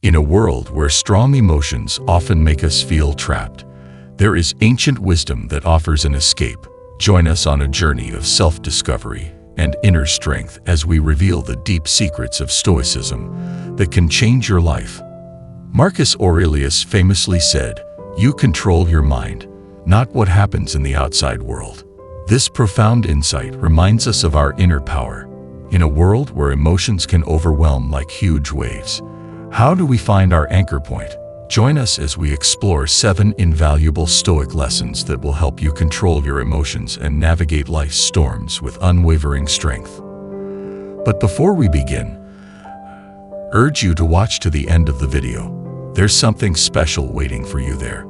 In a world where strong emotions often make us feel trapped, there is ancient wisdom that offers an escape. Join us on a journey of self-discovery and inner strength as we reveal the deep secrets of Stoicism that can change your life. Marcus Aurelius famously said, "You control your mind, not what happens in the outside world." This profound insight reminds us of our inner power. In a world where emotions can overwhelm like huge waves, how do we find our anchor point? Join us as we explore 7 invaluable Stoic lessons that will help you control your emotions and navigate life's storms with unwavering strength. But before we begin, urge you to watch to the end of the video. There's something special waiting for you there.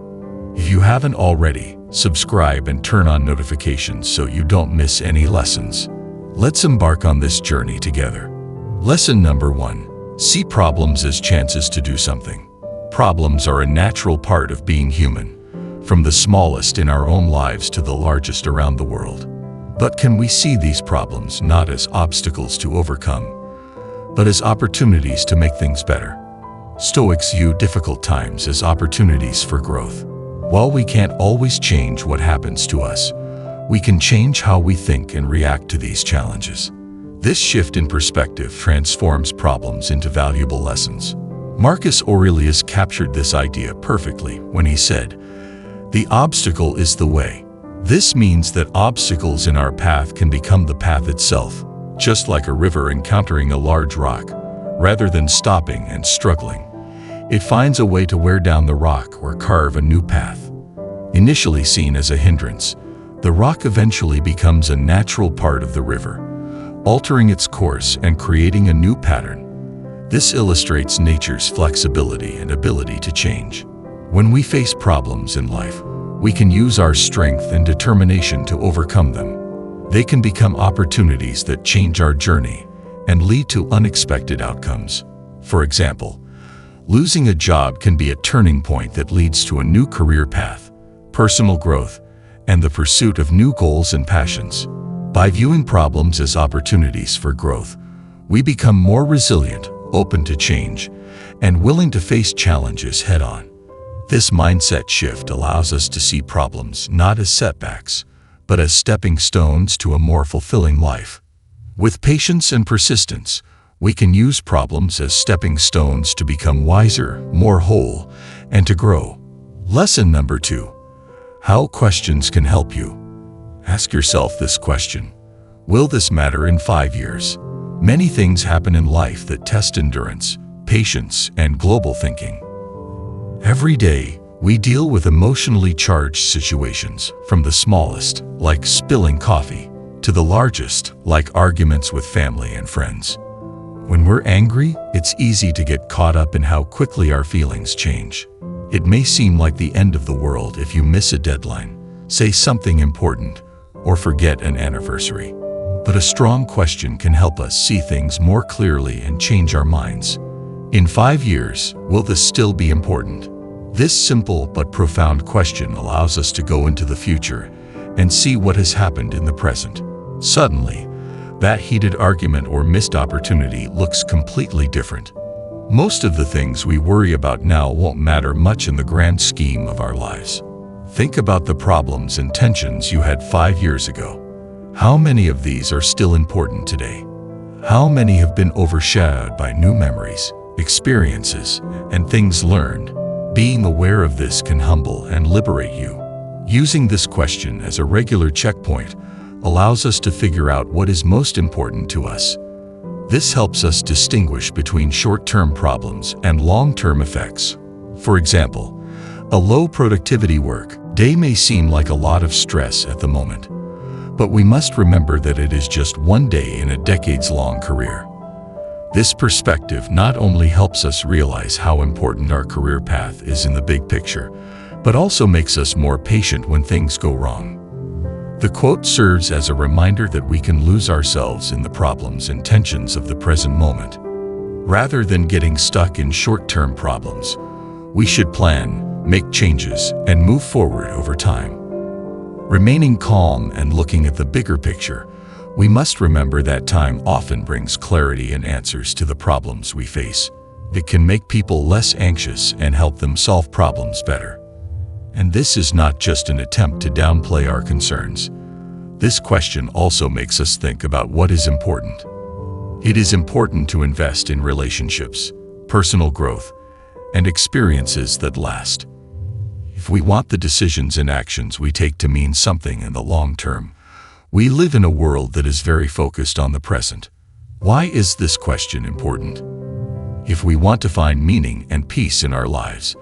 If you haven't already, subscribe and turn on notifications so you don't miss any lessons. Let's embark on this journey together. Lesson number 1. See problems as chances to do something. Problems are a natural part of being human, from the smallest in our own lives to the largest around the world. But can we see these problems not as obstacles to overcome, but as opportunities to make things better? Stoics view difficult times as opportunities for growth. While we can't always change what happens to us, we can change how we think and react to these challenges. This shift in perspective transforms problems into valuable lessons. Marcus Aurelius captured this idea perfectly when he said, "The obstacle is the way." This means that obstacles in our path can become the path itself, just like a river encountering a large rock. Rather than stopping and struggling, it finds a way to wear down the rock or carve a new path. Initially seen as a hindrance, the rock eventually becomes a natural part of the river, altering its course and creating a new pattern. This illustrates nature's flexibility and ability to change. When we face problems in life, we can use our strength and determination to overcome them. They can become opportunities that change our journey and lead to unexpected outcomes. For example, losing a job can be a turning point that leads to a new career path, personal growth, and the pursuit of new goals and passions. By viewing problems as opportunities for growth, we become more resilient, open to change, and willing to face challenges head-on. This mindset shift allows us to see problems not as setbacks, but as stepping stones to a more fulfilling life. With patience and persistence, we can use problems as stepping stones to become wiser, more whole, and to grow. Lesson number 2. How questions can help you. Ask yourself this question: will this matter in 5 years? Many things happen in life that test endurance, patience, and global thinking. Every day, we deal with emotionally charged situations, from the smallest, like spilling coffee, to the largest, like arguments with family and friends. When we're angry, it's easy to get caught up in how quickly our feelings change. It may seem like the end of the world if you miss a deadline, say something important, or forget an anniversary. But a strong question can help us see things more clearly and change our minds. In 5 years, will this still be important? This simple but profound question allows us to go into the future and see what has happened in the present. Suddenly, that heated argument or missed opportunity looks completely different. Most of the things we worry about now won't matter much in the grand scheme of our lives. Think about the problems and tensions you had 5 years ago. How many of these are still important today? How many have been overshadowed by new memories, experiences, and things learned? Being aware of this can humble and liberate you. Using this question as a regular checkpoint allows us to figure out what is most important to us. This helps us distinguish between short-term problems and long-term effects. For example, a low productivity work day may seem like a lot of stress at the moment, but we must remember that it is just one day in a decades-long career. This perspective not only helps us realize how important our career path is in the big picture, but also makes us more patient when things go wrong. The quote serves as a reminder that we can lose ourselves in the problems and tensions of the present moment. Rather than getting stuck in short-term problems, we should plan, make changes, and move forward over time. Remaining calm and looking at the bigger picture, we must remember that time often brings clarity and answers to the problems we face. It can make people less anxious and help them solve problems better. And this is not just an attempt to downplay our concerns. This question also makes us think about what is important. It is important to invest in relationships, personal growth, and experiences that last. If we want the decisions and actions we take to mean something in the long term, we live in a world that is very focused on the present. Why is this question important? If we want to find meaning and peace in our lives,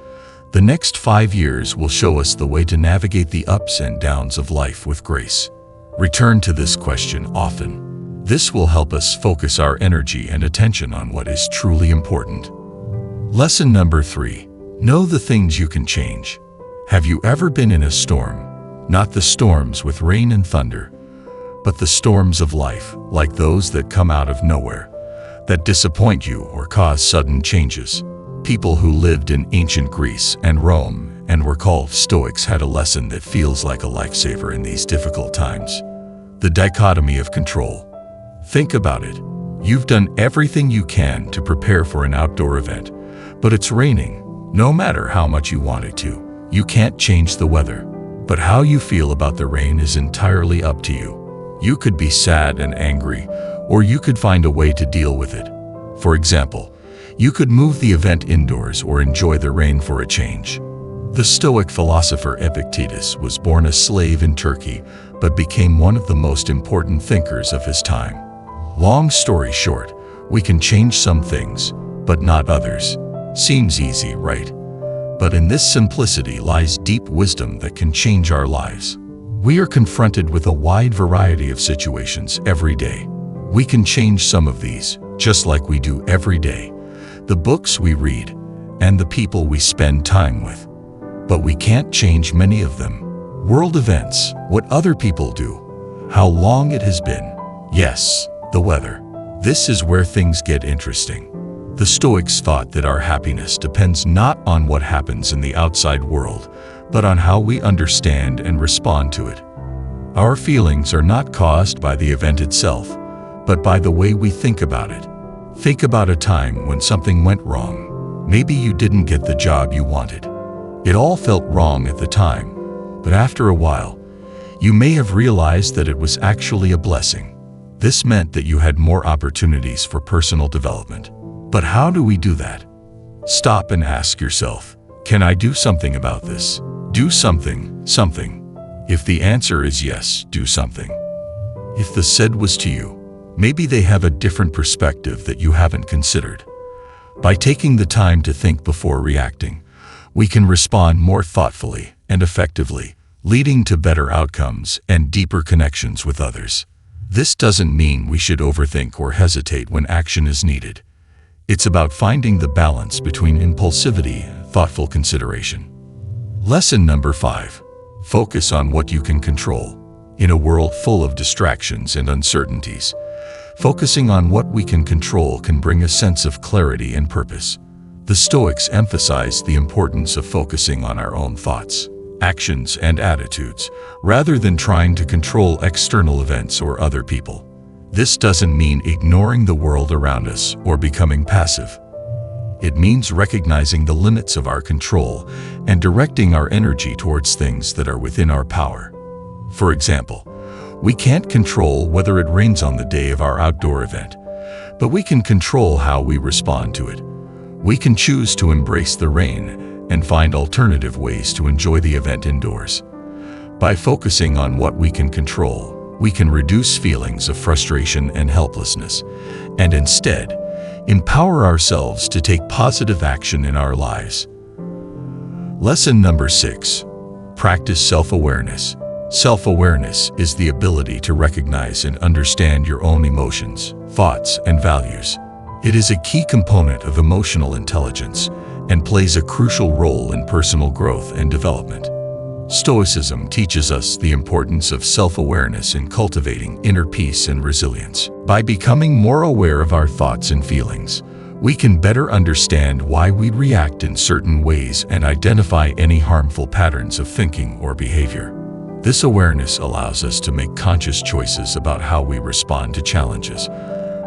the next 5 years will show us the way to navigate the ups and downs of life with grace. Return to this question often. This will help us focus our energy and attention on what is truly important. Lesson number 3. Know the things you can change. Have you ever been in a storm? Not the storms with rain and thunder, but the storms of life, like those that come out of nowhere, that disappoint you or cause sudden changes. People who lived in ancient Greece and Rome and were called Stoics had a lesson that feels like a lifesaver in these difficult times. The dichotomy of control. Think about it. You've done everything you can to prepare for an outdoor event, but it's raining. No matter how much you wanted to, you can't change the weather. But how you feel about the rain is entirely up to you. You could be sad and angry, or you could find a way to deal with it. For example, you could move the event indoors or enjoy the rain for a change. The Stoic philosopher Epictetus was born a slave in Turkey, but became one of the most important thinkers of his time. Long story short, we can change some things, but not others. Seems easy, right? But in this simplicity lies deep wisdom that can change our lives. We are confronted with a wide variety of situations every day. We can change some of these, just like we do every day. The books we read, and the people we spend time with. But we can't change many of them. World events, what other people do, how long it has been. Yes, the weather. This is where things get interesting. The Stoics thought that our happiness depends not on what happens in the outside world, but on how we understand and respond to it. Our feelings are not caused by the event itself, but by the way we think about it. Think about a time when something went wrong. Maybe you didn't get the job you wanted. It all felt wrong at the time, but after a while, you may have realized that it was actually a blessing. This meant that you had more opportunities for personal development. But how do we do that? Stop and ask yourself, can I do something about this? Do something. If the answer is yes, do something. If the said was to you, maybe they have a different perspective that you haven't considered. By taking the time to think before reacting, we can respond more thoughtfully and effectively, leading to better outcomes and deeper connections with others. This doesn't mean we should overthink or hesitate when action is needed. It's about finding the balance between impulsivity and thoughtful consideration. Lesson number 5. Focus on what you can control. In a world full of distractions and uncertainties, focusing on what we can control can bring a sense of clarity and purpose. The Stoics emphasized the importance of focusing on our own thoughts, actions, and attitudes, rather than trying to control external events or other people. This doesn't mean ignoring the world around us or becoming passive. It means recognizing the limits of our control and directing our energy towards things that are within our power. For example, we can't control whether it rains on the day of our outdoor event, but we can control how we respond to it. We can choose to embrace the rain and find alternative ways to enjoy the event indoors. By focusing on what we can control, we can reduce feelings of frustration and helplessness, and instead, empower ourselves to take positive action in our lives. Lesson number 6. Practice self-awareness. Self-awareness is the ability to recognize and understand your own emotions, thoughts, and values. It is a key component of emotional intelligence and plays a crucial role in personal growth and development. Stoicism teaches us the importance of self-awareness in cultivating inner peace and resilience. By becoming more aware of our thoughts and feelings, we can better understand why we react in certain ways and identify any harmful patterns of thinking or behavior. This awareness allows us to make conscious choices about how we respond to challenges,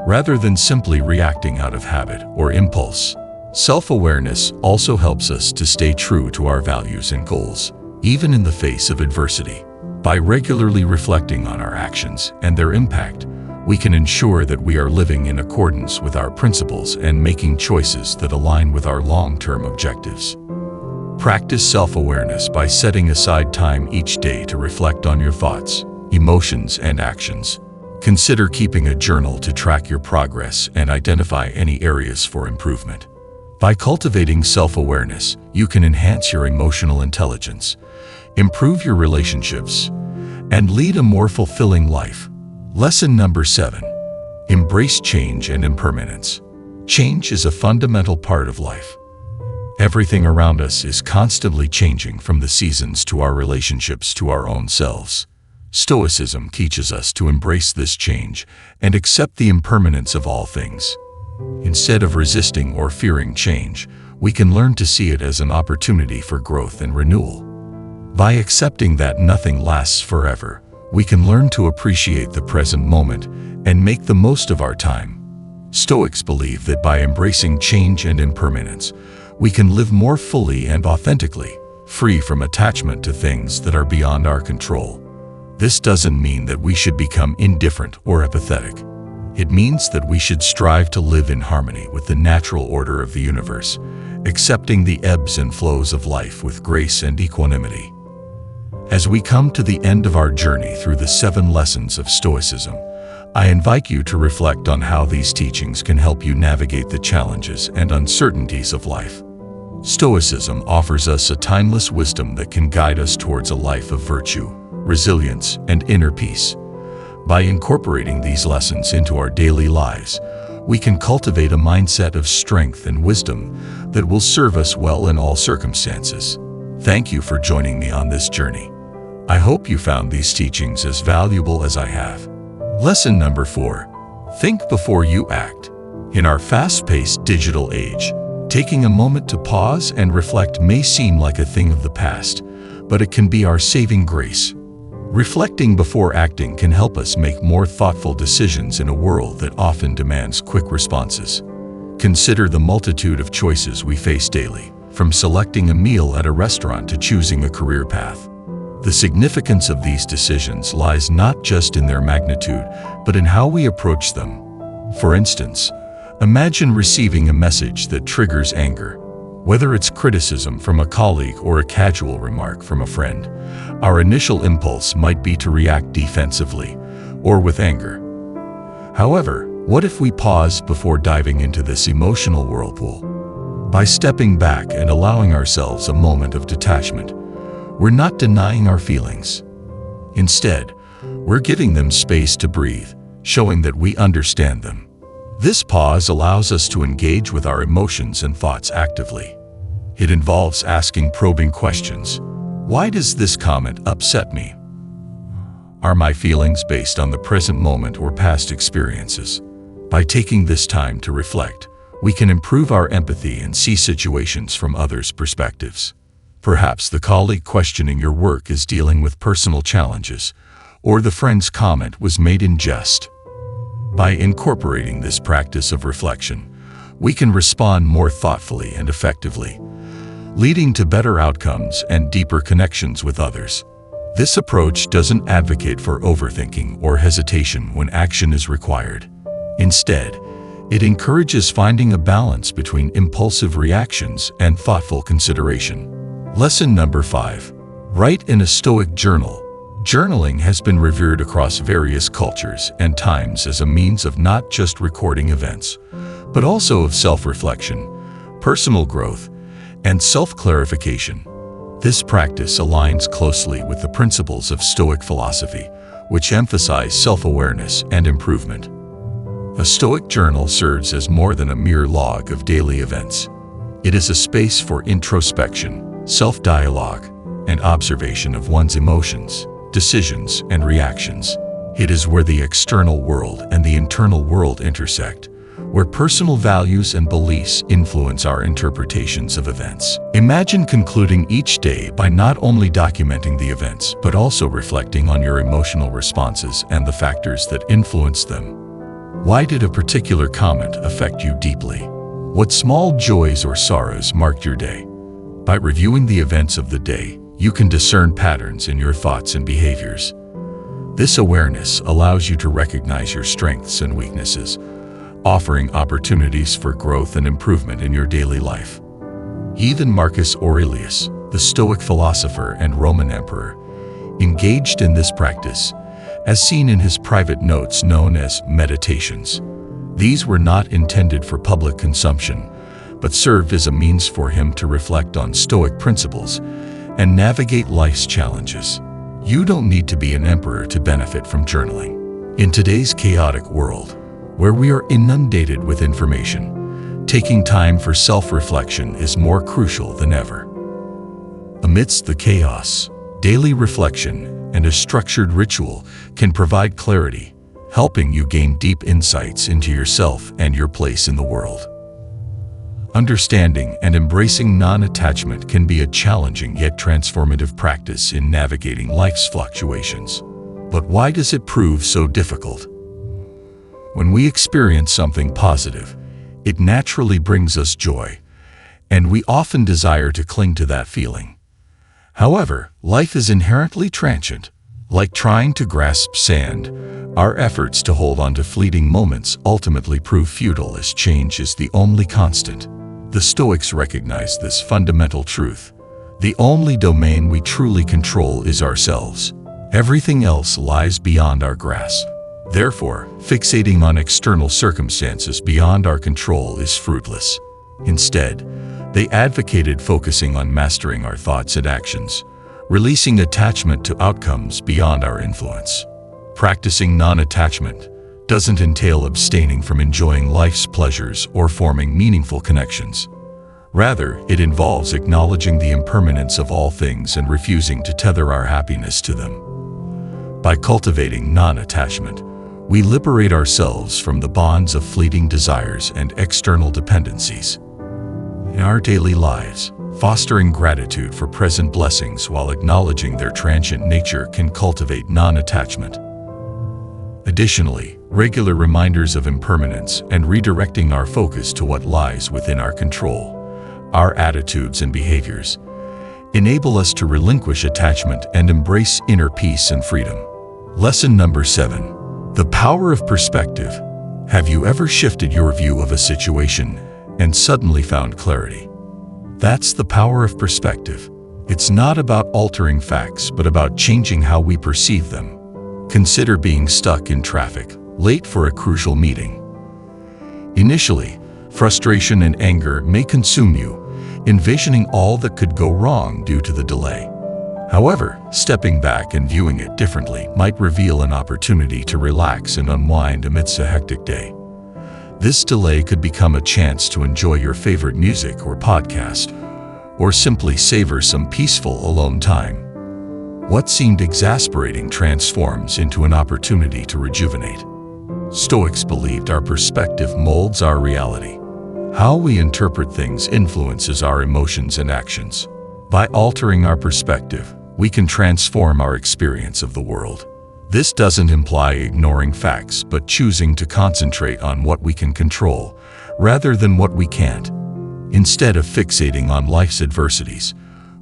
rather than simply reacting out of habit or impulse. Self-awareness also helps us to stay true to our values and goals, even in the face of adversity. By regularly reflecting on our actions and their impact, we can ensure that we are living in accordance with our principles and making choices that align with our long-term objectives. Practice self-awareness by setting aside time each day to reflect on your thoughts, emotions, and actions. Consider keeping a journal to track your progress and identify any areas for improvement. By cultivating self-awareness, you can enhance your emotional intelligence, improve your relationships, and lead a more fulfilling life. Lesson number 7. Embrace change and impermanence. Change is a fundamental part of life. Everything around us is constantly changing, from the seasons to our relationships to our own selves. Stoicism teaches us to embrace this change and accept the impermanence of all things. Instead of resisting or fearing change, we can learn to see it as an opportunity for growth and renewal. By accepting that nothing lasts forever, we can learn to appreciate the present moment and make the most of our time. Stoics believe that by embracing change and impermanence, we can live more fully and authentically, free from attachment to things that are beyond our control. This doesn't mean that we should become indifferent or apathetic. It means that we should strive to live in harmony with the natural order of the universe, accepting the ebbs and flows of life with grace and equanimity. As we come to the end of our journey through the 7 lessons of Stoicism, I invite you to reflect on how these teachings can help you navigate the challenges and uncertainties of life. Stoicism offers us a timeless wisdom that can guide us towards a life of virtue, resilience, and inner peace. By incorporating these lessons into our daily lives, we can cultivate a mindset of strength and wisdom that will serve us well in all circumstances. Thank you for joining me on this journey. I hope you found these teachings as valuable as I have. Lesson number 4. Think before you act. In our fast-paced digital age, taking a moment to pause and reflect may seem like a thing of the past, but it can be our saving grace. Reflecting before acting can help us make more thoughtful decisions in a world that often demands quick responses. Consider the multitude of choices we face daily, from selecting a meal at a restaurant to choosing a career path. The significance of these decisions lies not just in their magnitude, but in how we approach them. For instance, imagine receiving a message that triggers anger. Whether it's criticism from a colleague or a casual remark from a friend, our initial impulse might be to react defensively or with anger. However, what if we paused before diving into this emotional whirlpool? By stepping back and allowing ourselves a moment of detachment, we're not denying our feelings. Instead, we're giving them space to breathe, showing that we understand them. This pause allows us to engage with our emotions and thoughts actively. It involves asking probing questions. Why does this comment upset me? Are my feelings based on the present moment or past experiences? By taking this time to reflect, we can improve our empathy and see situations from others' perspectives. Perhaps the colleague questioning your work is dealing with personal challenges, or the friend's comment was made in jest. By incorporating this practice of reflection, we can respond more thoughtfully and effectively, leading to better outcomes and deeper connections with others. This approach doesn't advocate for overthinking or hesitation when action is required. Instead, it encourages finding a balance between impulsive reactions and thoughtful consideration. Lesson number 5. Write in a Stoic journal. Journaling has been revered across various cultures and times as a means of not just recording events, but also of self-reflection, personal growth, and self-clarification. This practice aligns closely with the principles of Stoic philosophy, which emphasize self-awareness and improvement. A Stoic journal serves as more than a mere log of daily events. It is a space for introspection, self-dialogue, and observation of one's emotions, decisions, and reactions. It is where the external world and the internal world intersect, where personal values and beliefs influence our interpretations of events. Imagine concluding each day by not only documenting the events, but also reflecting on your emotional responses and the factors that influenced them. Why did a particular comment affect you deeply? What small joys or sorrows marked your day? By reviewing the events of the day, you can discern patterns in your thoughts and behaviors. This awareness allows you to recognize your strengths and weaknesses, offering opportunities for growth and improvement in your daily life. Even Marcus Aurelius, the Stoic philosopher and Roman emperor, engaged in this practice, as seen in his private notes known as meditations. These were not intended for public consumption, but served as a means for him to reflect on Stoic principles and navigate life's challenges. You don't need to be an emperor to benefit from journaling. In today's chaotic world, where we are inundated with information, taking time for self-reflection is more crucial than ever. Amidst the chaos, daily reflection and a structured ritual can provide clarity, helping you gain deep insights into yourself and your place in the world. Understanding and embracing non-attachment can be a challenging yet transformative practice in navigating life's fluctuations. But why does it prove so difficult? When we experience something positive, it naturally brings us joy, and we often desire to cling to that feeling. However, life is inherently transient. Like trying to grasp sand, our efforts to hold on to fleeting moments ultimately prove futile as change is the only constant. The Stoics recognize this fundamental truth. The only domain we truly control is ourselves. Everything else lies beyond our grasp. Therefore, fixating on external circumstances beyond our control is fruitless. Instead, they advocated focusing on mastering our thoughts and actions, releasing attachment to outcomes beyond our influence. Practicing non-attachment doesn't entail abstaining from enjoying life's pleasures or forming meaningful connections. Rather, it involves acknowledging the impermanence of all things and refusing to tether our happiness to them. By cultivating non-attachment, we liberate ourselves from the bonds of fleeting desires and external dependencies. In our daily lives, fostering gratitude for present blessings while acknowledging their transient nature can cultivate non-attachment. Additionally, regular reminders of impermanence and redirecting our focus to what lies within our control, our attitudes and behaviors, enable us to relinquish attachment and embrace inner peace and freedom. Lesson number 7. The power of perspective. Have you ever shifted your view of a situation and suddenly found clarity? That's the power of perspective. It's not about altering facts, but about changing how we perceive them. Consider being stuck in traffic, late for a crucial meeting. Initially, frustration and anger may consume you, envisioning all that could go wrong due to the delay. However, stepping back and viewing it differently might reveal an opportunity to relax and unwind amidst a hectic day. This delay could become a chance to enjoy your favorite music or podcast, or simply savor some peaceful alone time. What seemed exasperating transforms into an opportunity to rejuvenate. Stoics believed our perspective molds our reality. How we interpret things influences our emotions and actions. By altering our perspective, we can transform our experience of the world. This doesn't imply ignoring facts, but choosing to concentrate on what we can control, rather than what we can't. Instead of fixating on life's adversities,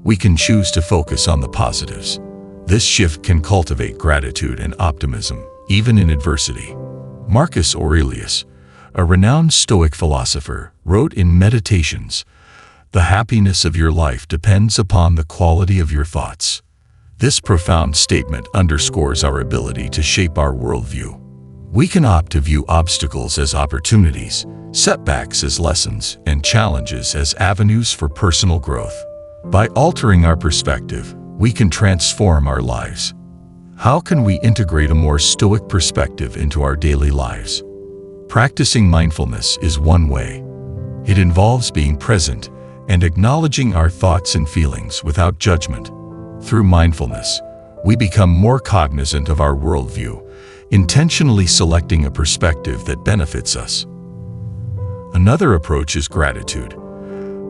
we can choose to focus on the positives. This shift can cultivate gratitude and optimism, even in adversity. Marcus Aurelius, a renowned Stoic philosopher, wrote in Meditations, "The happiness of your life depends upon the quality of your thoughts." This profound statement underscores our ability to shape our worldview. We can opt to view obstacles as opportunities, setbacks as lessons, and challenges as avenues for personal growth. By altering our perspective, we can transform our lives. How can we integrate a more Stoic perspective into our daily lives? Practicing mindfulness is one way. It involves being present and acknowledging our thoughts and feelings without judgment. Through mindfulness, we become more cognizant of our worldview, intentionally selecting a perspective that benefits us. Another approach is gratitude.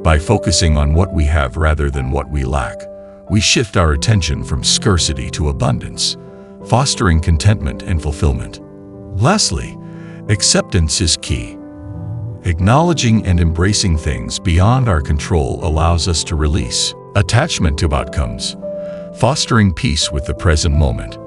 By focusing on what we have rather than what we lack, we shift our attention from scarcity to abundance, fostering contentment and fulfillment. Lastly, acceptance is key. Acknowledging and embracing things beyond our control allows us to release attachment to outcomes, fostering peace with the present moment.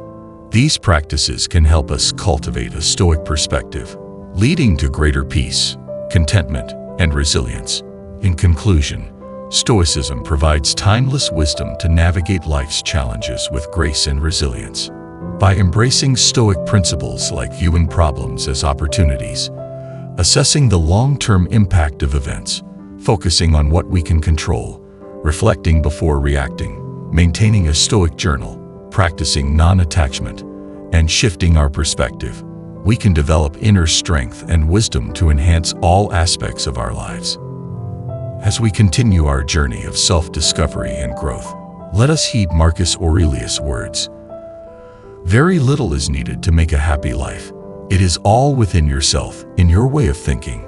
These practices can help us cultivate a Stoic perspective, leading to greater peace, contentment, and resilience. In conclusion, Stoicism provides timeless wisdom to navigate life's challenges with grace and resilience. By embracing Stoic principles like viewing problems as opportunities, assessing the long-term impact of events, focusing on what we can control, reflecting before reacting, maintaining a Stoic journal, practicing non-attachment, and shifting our perspective, we can develop inner strength and wisdom to enhance all aspects of our lives. As we continue our journey of self-discovery and growth, let us heed Marcus Aurelius' words. Very little is needed to make a happy life. It is all within yourself, in your way of thinking.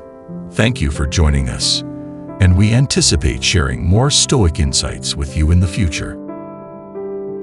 Thank you for joining us, and we anticipate sharing more Stoic insights with you in the future.